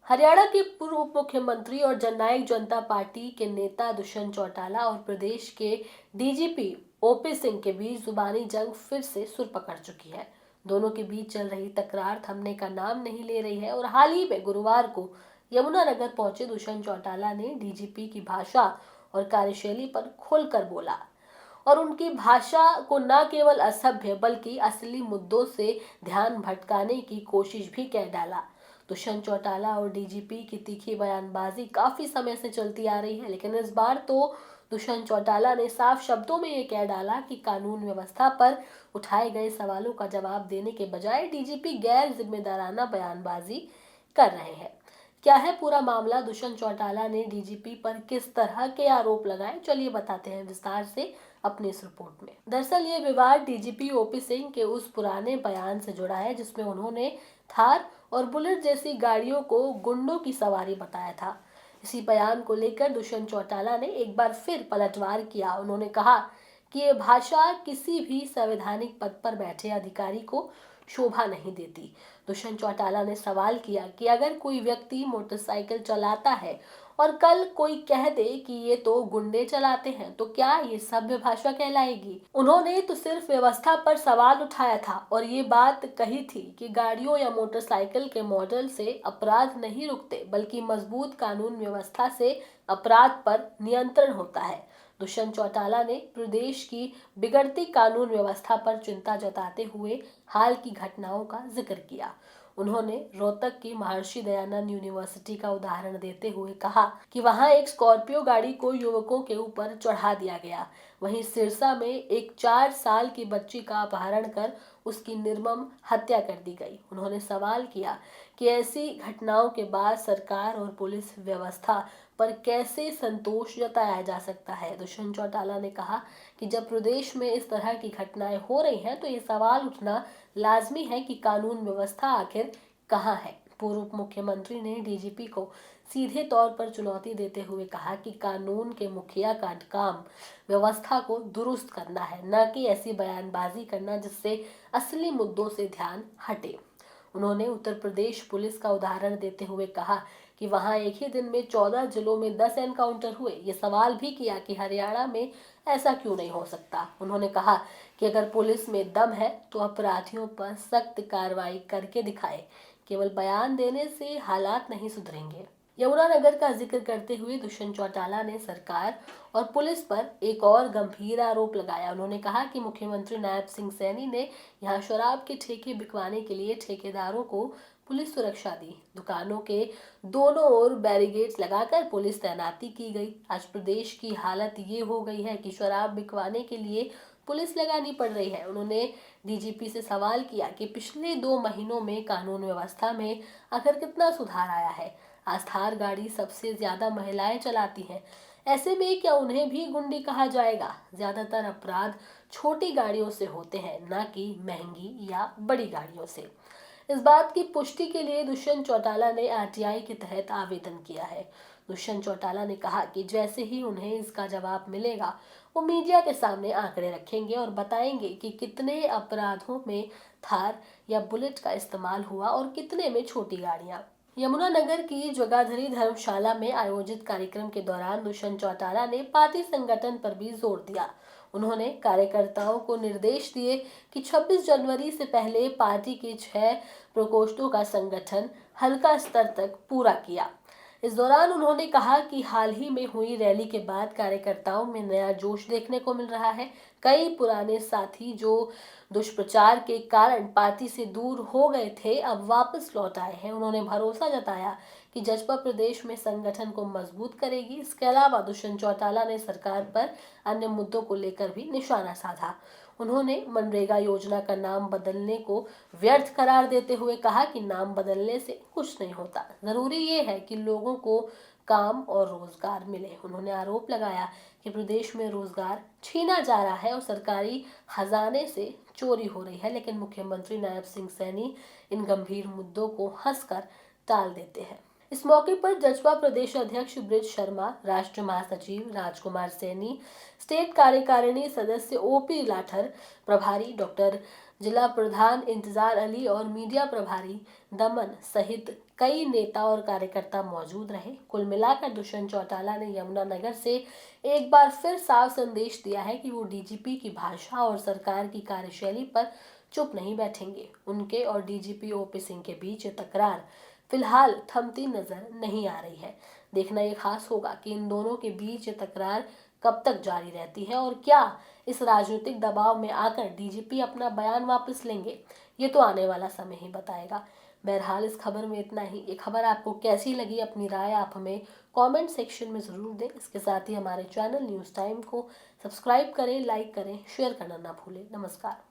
हरियाणा के पूर्व उप मुख्यमंत्री और जननायक जनता पार्टी के नेता दुष्यंत चौटाला और प्रदेश के डीजीपी ओपी सिंह के बीच जुबानी जंग फिर से सुर पकड़ चुकी है। दोनों के बीच चल रही तकरार थमने का नाम नहीं ले रही है और हाल ही में गुरुवार को यमुनानगर पहुंचे दुष्यंत चौटाला ने डीजीपी की भाषा और कार्यशैली पर खुलकर बोला और उनकी भाषा को न केवल असभ्य बल्कि असली मुद्दों से ध्यान भटकाने की कोशिश भी कह डाला। दुष्यंत चौटाला और डीजीपी की तीखी बयानबाजी काफी समय से चलती आ रही है, लेकिन इस बार तो दुष्यंत चौटाला ने साफ शब्दों में ये कह डाला कि कानून व्यवस्था पर उठाए गए सवालों का जवाब देने के बजाय डीजीपी गैर जिम्मेदाराना बयानबाजी कर रहे हैं। क्या है पूरा मामला, दुष्यंत चौटाला ने डीजीपी पर किस तरह के आरोप लगाए, चलिए बताते हैं विस्तार से अपनी इस रिपोर्ट में। दरअसल ये विवाद डीजीपी ओपी सिंह के उस पुराने बयान से जुड़ा है जिसमें उन्होंने थार और बुलेट जैसी गाड़ियों को गुंडों की सवारी बताया था। इसी बयान को लेकर दुष्यंत चौटाला ने एक बार फिर पलटवार किया। उन्होंने कहा कि ये भाषा किसी भी संवैधानिक पद पर बैठे अधिकारी को शोभा नहीं देती। दुष्यंत चौटाला ने सवाल किया कि अगर कोई व्यक्ति मोटरसाइकिल चलाता है और कल कोई कह दे कि ये तो गुंडे चलाते हैं, तो क्या ये सभ्य भाषा कहलाएगी? उन्होंने तो सिर्फ व्यवस्था पर सवाल उठाया था और ये बात कही थी कि गाड़ियों या मोटरसाइकिल के मॉडल से अपराध नहीं रुकते, बल्कि मजबूत कानून व्यवस्था से अपराध पर नियंत्रण होता है। दुष्यंत चौटाला ने प्रदेश की बिगड़ती कानून व्यवस्था पर चिंता जताते हुए हाल की घटनाओं का जिक्र किया। उन्होंने रोहतक की महर्षि दयानंद यूनिवर्सिटी का उदाहरण देते हुए कहा कि वहां एक स्कॉर्पियो गाड़ी को युवकों के ऊपर चढ़ा दिया गया। वहीं सिरसा में एक 4 साल की बच्ची का अपहरण कर उसकी निर्मम हत्या कर दी गई। उन्होंने सवाल किया कि ऐसी घटनाओं के बाद सरकार और पुलिस व्यवस्था पर कैसे संतोष जताया जा सकता है। दुष्यंत चौटाला ने कहा कि जब प्रदेश में इस तरह की घटनाएं हो रही हैं तो ये सवाल उठना लाजमी है कि कानून व्यवस्था आखिर कहाँ है। पूर्व मुख्यमंत्री ने डीजीपी को सीधे तौर पर चुनौती देते हुए कहा कि कानून के मुखिया का काम व्यवस्था को दुरुस्त करना है, न कि ऐसी बयानबाजी करना जिससे असली मुद्दों से ध्यान हटे। उन्होंने उत्तर प्रदेश पुलिस का उदाहरण देते हुए कहा कि वहां एक ही दिन में 14 जिलों में 10 एनकाउंटर हुए। ये सवाल भी किया कि हरियाणा में ऐसा क्यों नहीं हो सकता। उन्होंने कहा कि अगर पुलिस में दम है तो अपराधियों पर सख्त कार्रवाई करके दिखाए, केवल बयान देने से हालात नहीं सुधरेंगे। यमुनानगर का जिक्र करते हुए दुष्यंत चौटाला ने सरकार और पुलिस पर एक और गंभीर आरोप लगाया। उन्होंने कहा कि मुख्यमंत्री नायब सिंह सैनी ने यहां शराब के ठेके बिकवाने के लिए ठेकेदारों को पुलिस सुरक्षा दी। दुकानों के दोनों ओर बैरिकेड्स लगाकर पुलिस तैनाती की गई। आज प्रदेश की हालत ये हो गई है कि शराब बिकवाने के लिए पुलिस लगानी पड़ रही है। उन्होंने डीजीपी से सवाल किया कि पिछले 2 महीनों में कानून व्यवस्था में आखिर कितना सुधार आया है। आज थार गाड़ी सबसे ज्यादा महिलाएं चलाती हैं। ऐसे में क्या उन्हें भी गुंडी कहा जाएगा? ज्यादातर अपराध छोटी गाड़ियों से होते हैं, न कि महंगी या बड़ी गाड़ियों से। इस बात की पुष्टि के लिए दुष्यंत चौटाला ने आरटीआई के तहत आवेदन किया है। दुष्यंत चौटाला ने कहा कि जैसे ही उन्हें इसका जवाब मिलेगा वो मीडिया के सामने आंकड़े रखेंगे और बताएंगे कि कितने अपराधों में थार या बुलेट का इस्तेमाल हुआ और कितने में छोटी गाड़ियां। यमुनानगर की जगाधरी धर्मशाला में आयोजित कार्यक्रम के दौरान दुष्यंत चौटाला ने पार्टी संगठन पर भी जोर दिया। उन्होंने कार्यकर्ताओं को निर्देश दिए कि 26 जनवरी से पहले पार्टी के 6 प्रकोष्ठों का संगठन हल्का स्तर तक पूरा किया। इस दौरान उन्होंने कहा कि हाल ही में हुई रैली के बाद कार्यकर्ताओं में नया जोश देखने को मिल रहा है। कई पुराने साथी जो दुष्प्रचार के कारण पार्टी से दूर हो गए थे अब वापस लौट आए हैं। उन्होंने भरोसा जताया कि जसपा प्रदेश में संगठन को मजबूत करेगी। इसके अलावा दुष्यंत चौटाला ने सरकार पर अन्य मुद्दों को लेकर भी निशाना साधा। उन्होंने मनरेगा योजना का नाम बदलने को व्यर्थ करार देते हुए कहा कि नाम बदलने से कुछ नहीं होता, जरूरी ये है कि लोगों को काम और रोजगार मिले। उन्होंने आरोप लगाया कि प्रदेश में रोजगार छीना जा रहा है और सरकारी खजाने से चोरी हो रही है, लेकिन मुख्यमंत्री नायब सिंह सैनी इन गंभीर मुद्दों को हंसकर टाल देते हैं। इस मौके पर जसपा प्रदेश अध्यक्ष ब्रिज शर्मा, राष्ट्रीय महासचिव राजकुमार सैनी, स्टेट कार्यकारिणी सदस्य ओपी लाठर, प्रभारी डॉक्टर जिला प्रधान इंतजार अली और मीडिया प्रभारी दमन सहित कई नेता और कार्यकर्ता मौजूद रहे। कुल मिलाकर दुष्यंत चौटाला ने यमुनानगर से एक बार फिर साफ संदेश दिया है कि वो डीजीपी की भाषा और सरकार की कार्यशैली पर चुप नहीं बैठेंगे। उनके और डीजीपी ओपी सिंह के बीच ये तकरार फिलहाल थमती नजर नहीं आ रही है। देखना ये खास होगा कि इन दोनों के बीच ये तकरार कब तक जारी रहती है और क्या इस राजनीतिक दबाव में आकर डीजीपी अपना बयान वापस लेंगे, ये तो आने वाला समय ही बताएगा। बहरहाल इस खबर में इतना ही। ये खबर आपको कैसी लगी, अपनी राय आप हमें कमेंट सेक्शन में ज़रूर दें। इसके साथ ही हमारे चैनल न्यूज़ टाइम को सब्सक्राइब करें, लाइक करें, शेयर करना ना भूलें। नमस्कार।